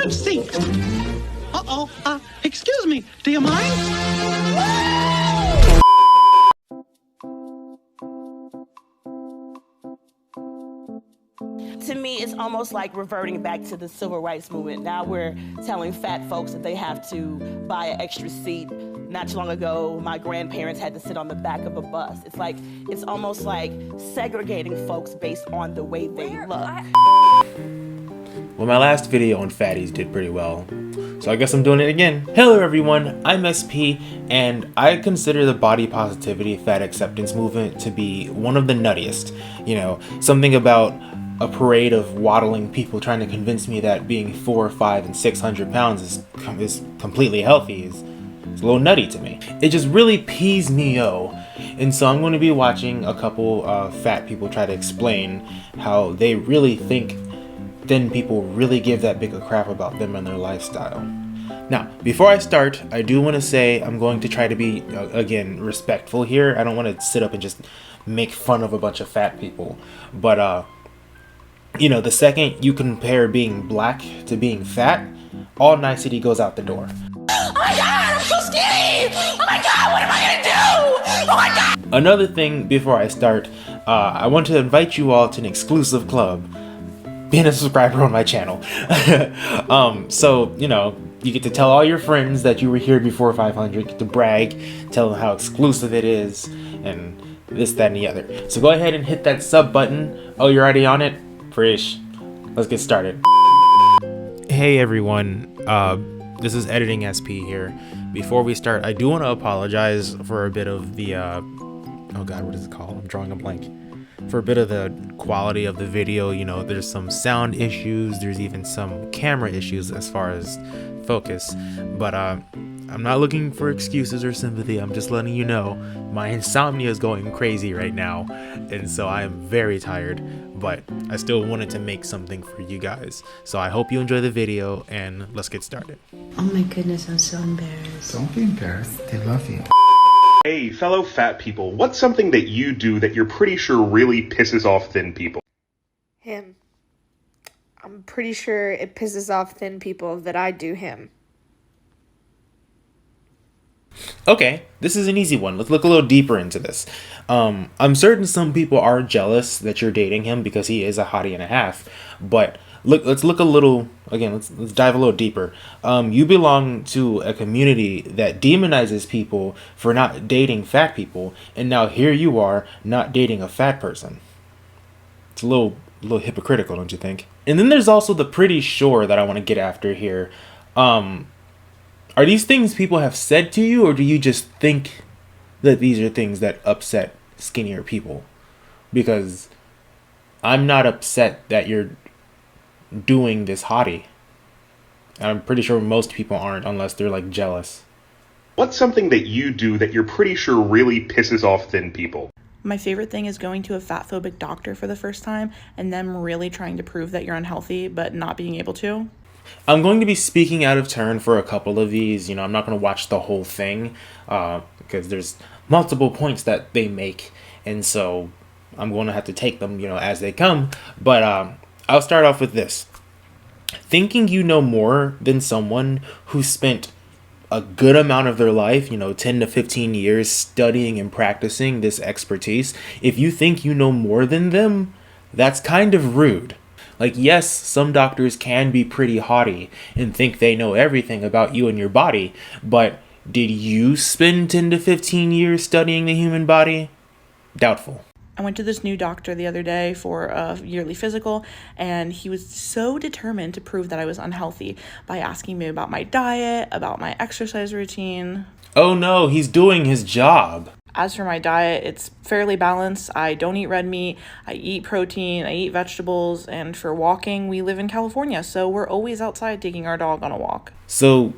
front seat. Excuse me, do you mind? To me, it's almost like reverting back to the civil rights movement. Now we're telling fat folks that they have to buy an extra seat. Not too long ago, my grandparents had to sit on the back of a bus. It's almost like segregating folks based on the way they look. Well, my last video on fatties did pretty well, so I guess I'm doing it again. Hello everyone, I'm SP, and I consider the body positivity fat acceptance movement to be one of the nuttiest. You know, something about a parade of waddling people trying to convince me that being 4, 5, and 600 pounds is completely healthy is a little nutty to me. It just really pees me and so I'm going to be watching a couple fat people try to explain how they really think thin people really give that big a crap about them and their lifestyle. Now, before I start, I do want to say I'm going to try to be, again, respectful here. I don't want to sit up and just make fun of a bunch of fat people. But, you know, the second you compare being black to being fat, all nicety goes out the door. Oh my God, I'm so skinny! Oh my God, what am I gonna do? Oh my God! Another thing before I start, I want to invite you all to an exclusive club. Being a subscriber on my channel. So, you know, you get to tell all your friends that you were here before 500, get to brag, tell them how exclusive it is, and this, that, and the other. So go ahead and hit that sub button. Oh, you're already on it? Fresh. Let's get started. Hey everyone, this is Editing SP here. Before we start, I do want to apologize for a bit of the, oh God, what is it called? I'm drawing a blank. For a bit of the quality of the video. You know, there's some sound issues, there's even some camera issues as far as focus, but I'm not looking for excuses or sympathy. I'm just letting you know my insomnia is going crazy right now, and so I am very tired, but I still wanted to make something for you guys. So I hope you enjoy the video, and let's get started. Oh my goodness, I'm so embarrassed. Don't be embarrassed, they love you. Hey, fellow fat people, what's something that you do that you're pretty sure really pisses off thin people? Him. I'm pretty sure it pisses off thin people that I do him. Okay, this is an easy one. Let's look a little deeper into this. I'm certain some people are jealous that you're dating him because he is a hottie and a half, but let's look a little, again, let's dive a little deeper. You belong to a community that demonizes people for not dating fat people, and now here you are not dating a fat person. It's a little hypocritical, don't you think? And then there's also the pretty sure that I want to get after here. Are these things people have said to you, or do you just think that these are things that upset skinnier people? Because I'm not upset that you're doing this hottie. I'm pretty sure most people aren't, unless they're like jealous. What's something that you do that you're pretty sure really pisses off thin people? My favorite thing is going to a fat-phobic doctor for the first time and them really trying to prove that you're unhealthy but not being able to. I'm going to be speaking out of turn for a couple of these. You know, I'm not going to watch the whole thing because there's multiple points that they make, and so I'm going to have to take them, you know, as they come. But I'll start off with this. Thinking you know more than someone who spent a good amount of their life, you know, 10 to 15 years studying and practicing this expertise, if you think you know more than them, that's kind of rude. Like, yes, some doctors can be pretty haughty and think they know everything about you and your body, but did you spend 10 to 15 years studying the human body? Doubtful. I went to this new doctor the other day for a yearly physical, and he was so determined to prove that I was unhealthy by asking me about my diet, about my exercise routine. Oh no, he's doing his job. As for my diet, it's fairly balanced. I don't eat red meat, I eat protein, I eat vegetables, and for walking, we live in California, so we're always outside taking our dog on a walk. So,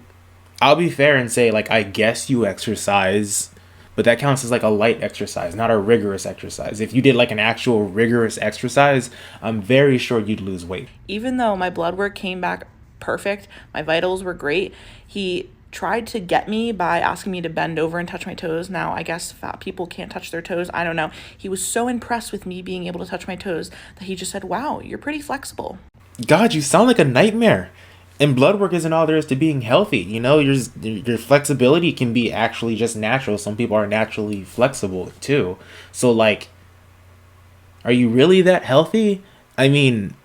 I'll be fair and say, like, I guess you exercise, but that counts as like a light exercise, not a rigorous exercise. If you did like an actual rigorous exercise, I'm very sure you'd lose weight. Even though my blood work came back perfect, my vitals were great, he tried to get me by asking me to bend over and touch my toes. Now, I guess fat people can't touch their toes. I don't know. He was so impressed with me being able to touch my toes that he just said, wow, you're pretty flexible. God, you sound like a nightmare. And blood work isn't all there is to being healthy. You know, your flexibility can be actually just natural. Some people are naturally flexible too. So like, are you really that healthy? I mean,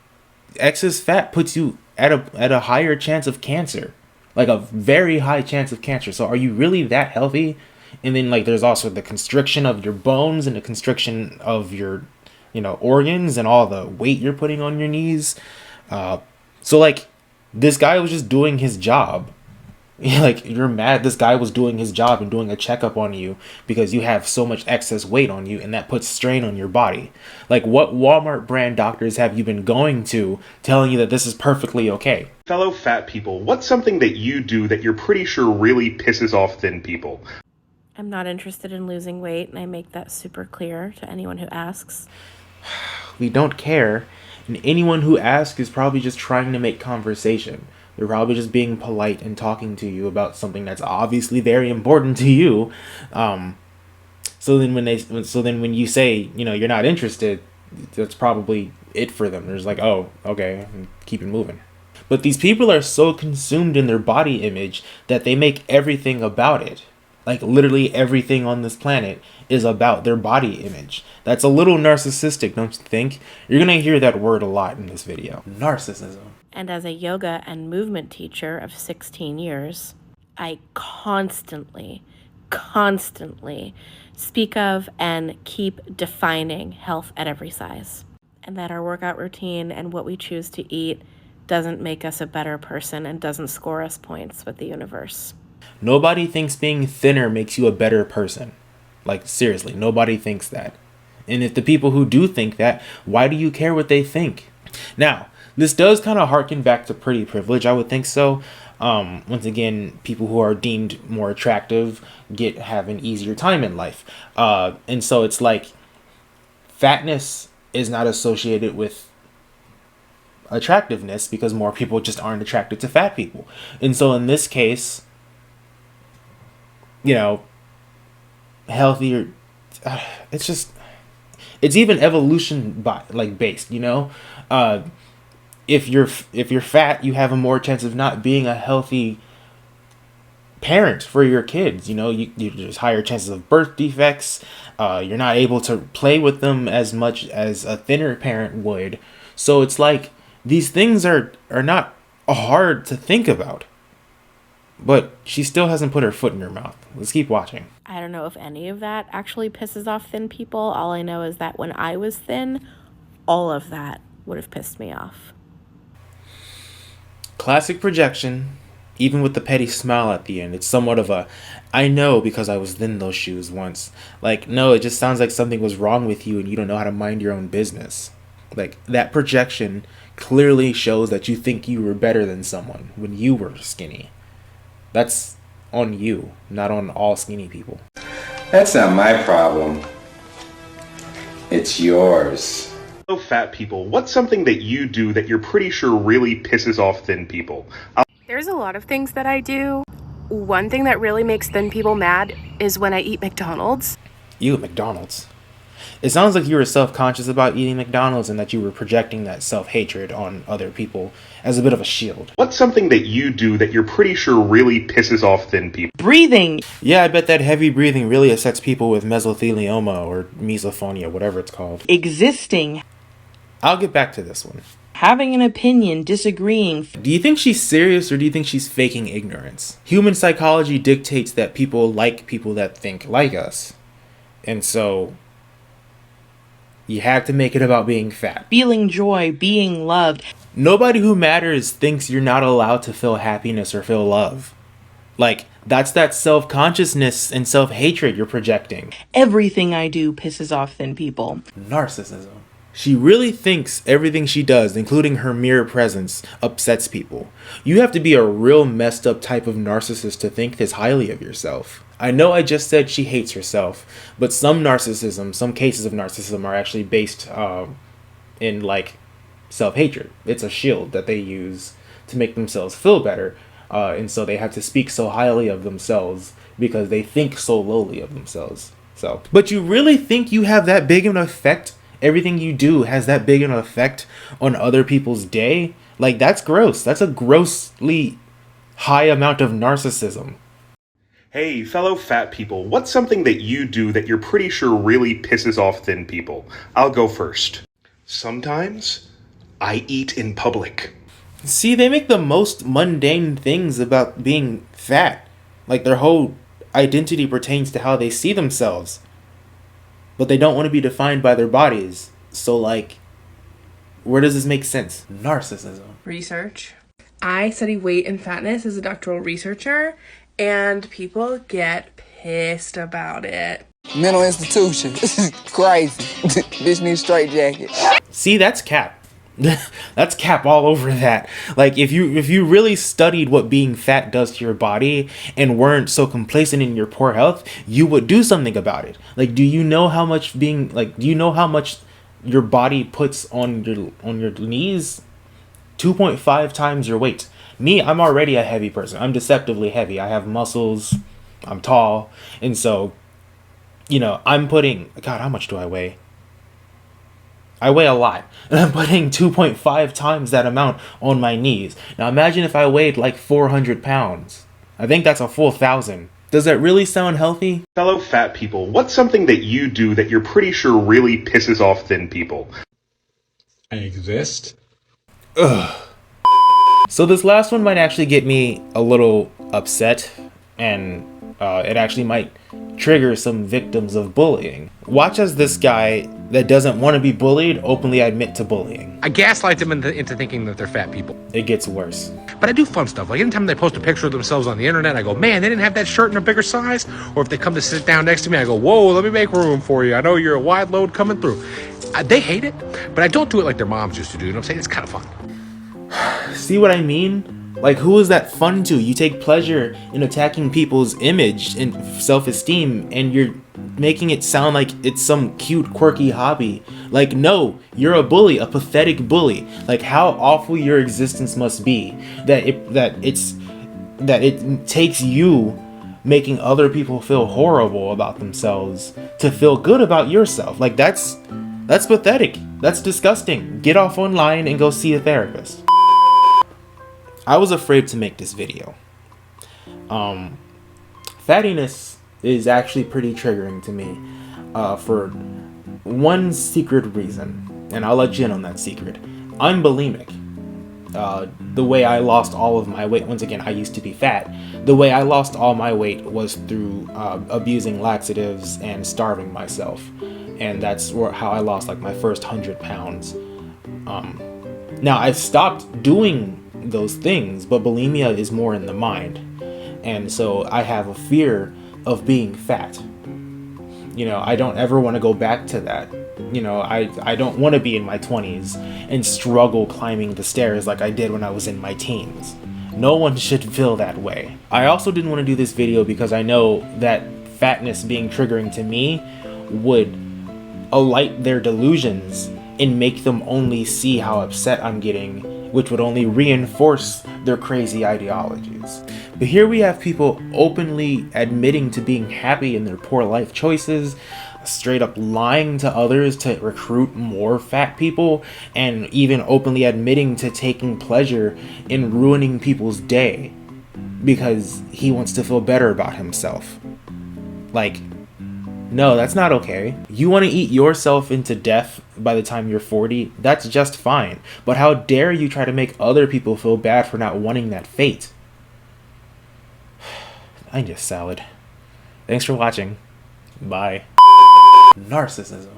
excess fat puts you at a higher chance of cancer, like a very high chance of cancer. So are you really that healthy? And then like there's also the constriction of your bones and the constriction of your, you know, organs and all the weight you're putting on your knees. So like this guy was just doing his job. Like you're mad this guy was doing his job and doing a checkup on you because you have so much excess weight on you and that puts strain on your body. Like what Walmart brand doctors have you been going to telling you that this is perfectly okay? Fellow fat people, what's something that you do that you're pretty sure really pisses off thin people? I'm not interested in losing weight, and I make that super clear to anyone who asks. We don't care, and anyone who asks is probably just trying to make conversation. They're probably just being polite and talking to you about something that's obviously very important to you. So then when you say, you know, you're not interested, that's probably it for them. They're just like, oh, okay, keep it moving. But these people are so consumed in their body image that they make everything about it. Like literally everything on this planet is about their body image. That's a little narcissistic, don't you think? You're gonna hear that word a lot in this video. Narcissism. And as a yoga and movement teacher of 16 years, I constantly speak of and keep defining health at every size. And that our workout routine and what we choose to eat doesn't make us a better person and doesn't score us points with the universe. Nobody thinks being thinner makes you a better person. Like, seriously, nobody thinks that. And if the people who do think that, why do you care what they think? Now, this does kind of harken back to pretty privilege, I would think so. Once again, people who are deemed more attractive have an easier time in life. And so it's like, fatness is not associated with attractiveness because more people just aren't attracted to fat people. And so in this case, you know, healthier, it's even evolution based, you know. If you're fat, you have a more chance of not being a healthy parent for your kids. You know, there's higher chances of birth defects. You're not able to play with them as much as a thinner parent would. So it's like these things are not hard to think about. But she still hasn't put her foot in her mouth. Let's keep watching. I don't know if any of that actually pisses off thin people. All I know is that when I was thin, all of that would have pissed me off. Classic projection, even with the petty smile at the end. It's somewhat of a, I know because I was in those shoes once. Like, no, it just sounds like something was wrong with you and you don't know how to mind your own business. Like, that projection clearly shows that you think you were better than someone when you were skinny. That's on you, not on all skinny people. That's not my problem. It's yours. Hello, fat people. What's something that you do that you're pretty sure really pisses off thin people? There's a lot of things that I do. One thing that really makes thin people mad is when I eat McDonald's. You at McDonald's? It sounds like you were self-conscious about eating McDonald's and that you were projecting that self-hatred on other people as a bit of a shield. What's something that you do that you're pretty sure really pisses off thin people? Breathing! Yeah, I bet that heavy breathing really upsets people with mesothelioma or misophonia, whatever it's called. Existing. I'll get back to this one. Having an opinion, disagreeing. Do you think she's serious or do you think she's faking ignorance? Human psychology dictates that people like people that think like us. And so you have to make it about being fat. Feeling joy, being loved. Nobody who matters thinks you're not allowed to feel happiness or feel love. Like, that's that self-consciousness and self-hatred you're projecting. Everything I do pisses off thin people. Narcissism. She really thinks everything she does, including her mere presence, upsets people. You have to be a real messed up type of narcissist to think this highly of yourself. I know I just said she hates herself, but some cases of narcissism are actually based in like self-hatred. It's a shield that they use to make themselves feel better, and so they have to speak so highly of themselves because they think so lowly of themselves. So, but you really think you have that big of an effect? Everything you do has that big an effect on other people's day? Like, that's gross. That's a grossly high amount of narcissism. Hey, fellow fat people, what's something that you do that you're pretty sure really pisses off thin people? I'll go first. Sometimes I eat in public. See, they make the most mundane things about being fat. Like, their whole identity pertains to how they see themselves. But they don't want to be defined by their bodies. So, like, where does this make sense? Narcissism. Research. I study weight and fatness as a doctoral researcher, and people get pissed about it. Mental institution. Crazy. Bitch needs straight jacket. See, that's cap. That's cap all over that. Like, if you really studied what being fat does to your body and weren't so complacent in your poor health, you would do something about it. Like, do you know how much your body puts on your knees? 2.5 times your weight. Me, I'm already a heavy person. I'm deceptively heavy. I have muscles. I'm tall. And so, I'm putting, God, how much do I weigh? I weigh a lot. And I'm putting 2.5 times that amount on my knees. Now imagine if I weighed like 400 pounds. I think that's a full 1,000. Does that really sound healthy? Fellow fat people, what's something that you do that you're pretty sure really pisses off thin people? I exist. Ugh. So this last one might actually get me a little upset, and it actually might trigger some victims of bullying. Watch as this guy that doesn't want to be bullied openly admit to bullying. I gaslight them into thinking that they're fat people. It gets worse. But I do fun stuff. Like anytime they post a picture of themselves on the internet, I go, man, they didn't have that shirt in a bigger size. Or if they come to sit down next to me, I go, whoa, let me make room for you. I know you're a wide load coming through. They hate it, but I don't do it like their moms used to do. You know what I'm saying? It's kind of fun. See what I mean? Like, who is that fun to? You take pleasure in attacking people's image and self-esteem, and you're making it sound like it's some cute, quirky hobby. Like, no, you're a bully, a pathetic bully. Like, how awful your existence must be that it takes you making other people feel horrible about themselves to feel good about yourself. Like, that's pathetic. That's disgusting. Get off online and go see a therapist. I was afraid to make this video. Fattiness is actually pretty triggering to me for one secret reason, and I'll let you in on that secret. I'm bulimic. The way I lost all of my weight, once again, I used to be fat. The way I lost all my weight was through abusing laxatives and starving myself. And that's how I lost like my first 100 pounds. Now I stopped doing those things, but bulimia is more in the mind, and so I have a fear of being fat. I don't ever want to go back to that. I don't want to be in my 20s and struggle climbing the stairs like I did when I was in my teens. No one should feel that way. I also didn't want to do this video because I know that fatness being triggering to me would alight their delusions and make them only see how upset I'm getting, which would only reinforce their crazy ideologies. But here we have people openly admitting to being happy in their poor life choices, straight up lying to others to recruit more fat people, and even openly admitting to taking pleasure in ruining people's day because he wants to feel better about himself. Like, no, that's not okay. You want to eat yourself into death by the time you're 40? That's just fine. But how dare you try to make other people feel bad for not wanting that fate? I need a salad. Thanks for watching. Bye. Narcissism.